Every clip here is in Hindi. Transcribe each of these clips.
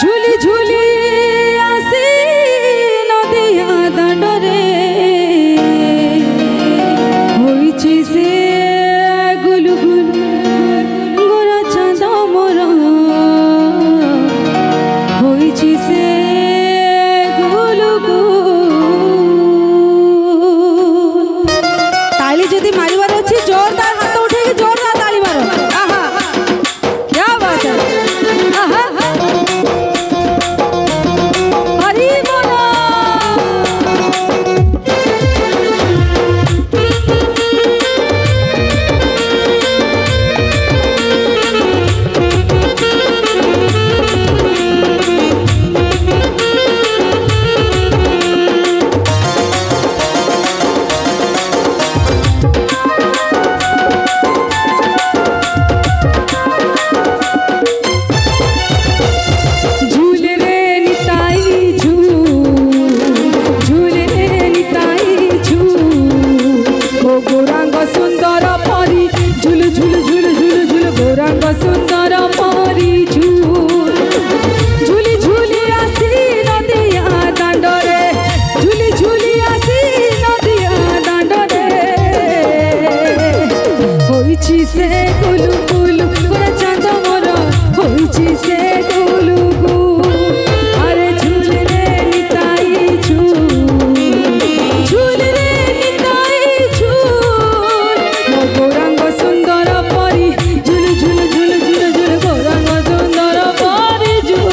झुली झुली आसी नदिया दांडरे होइछि से गुलु गुलु गोरा चांद मोर होइछि से गुलु गुलु। ताली जदि मारिबार अछि जोरदार हाथ उठे जोरदार ताली मारो। आहा क्या बात है। आहा सुंदर परी झुली झुली आसी नदिया दांडरे झुली झुली आसी नदिया दांडरे होइछि से गुलु गुलु गोरा चांद मोर होइछि से गुलु गुलु। अरे झुल रे निताई झुल रे निताई झुल मो गौरांग सुंदर परी झुल झुल झुल झुल झुल गौरांग सुंदर परी झुल।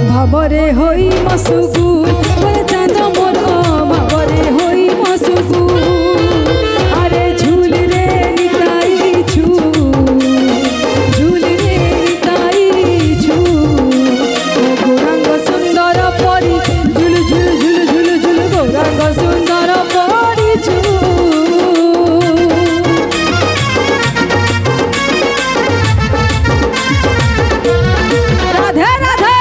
भावरे होई मसुगुल गोरा चांद मोर भावरे होई मसुगुल। अरे झूल रे निताई झूल रे निताई झूल गौरांग सुंदर परी झुल झुल झुल झुल झुल गौरांग सुंदर परी झुल। राधे राधे।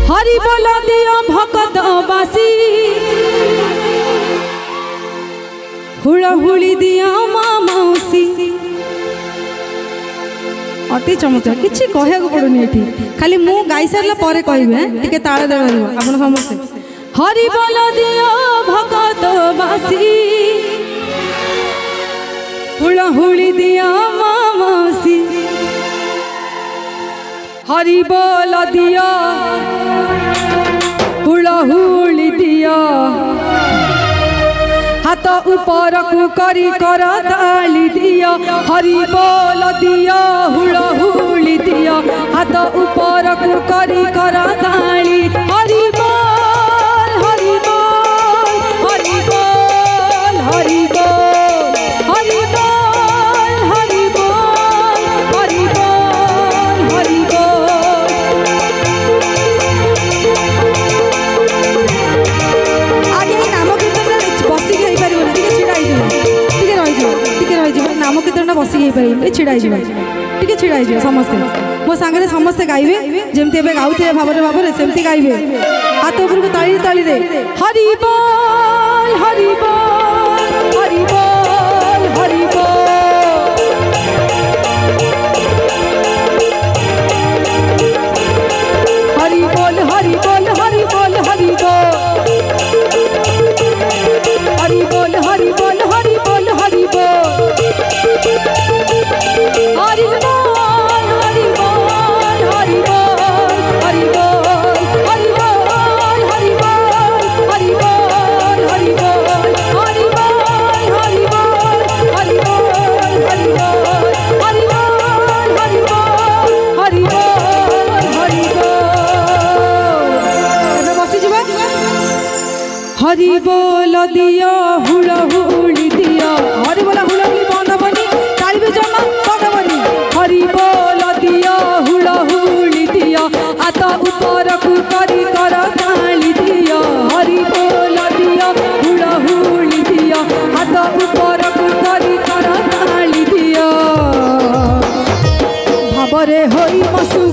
हरि बोल दियो भगत बासी हुड़हुड़ी दियो मामौसी। अति चमत्कार किसी कहया पड़ुनी ये खाली मु गाई सारा पर कहबे टिके ताल दे आपण समस्त। हरि बोल दियो भगत बासी हुड़हुड़ी दियो मामौसी। हरि बोल दियो हुड़हुड़ी दियो हाथ ऊपर को करी कर ताली दियो। हरि बोल दियो हुड़हुड़ी दियो ये छिड़ा टे छिड़ा समस्ते मो सांगे समस्ते गाइबे जमती एबे गाउथे भाବରେ भाବରେ सेमती गाइबे हाथ ऊपर को ताली ताली रे हरि बोल हरि बोल हरि बोल हरि बोल हरि बोल हरि बोल हरि बोल हरि बोल हरि बोल हरि बोल हरि बोल हरि बोल हरि बोल हरि बोल दिया हुला हुली दिया हरि बोला हुला हुली बंद बनी ताली भी जमा बंद बनी हरि बोल दिया हुला हुली दिया आता ऊपर को करी कर ताली दिया हरि बोल दिया हुला हुली दिया आता ऊपर को करी कर ताली दिया भाबरे होई मसु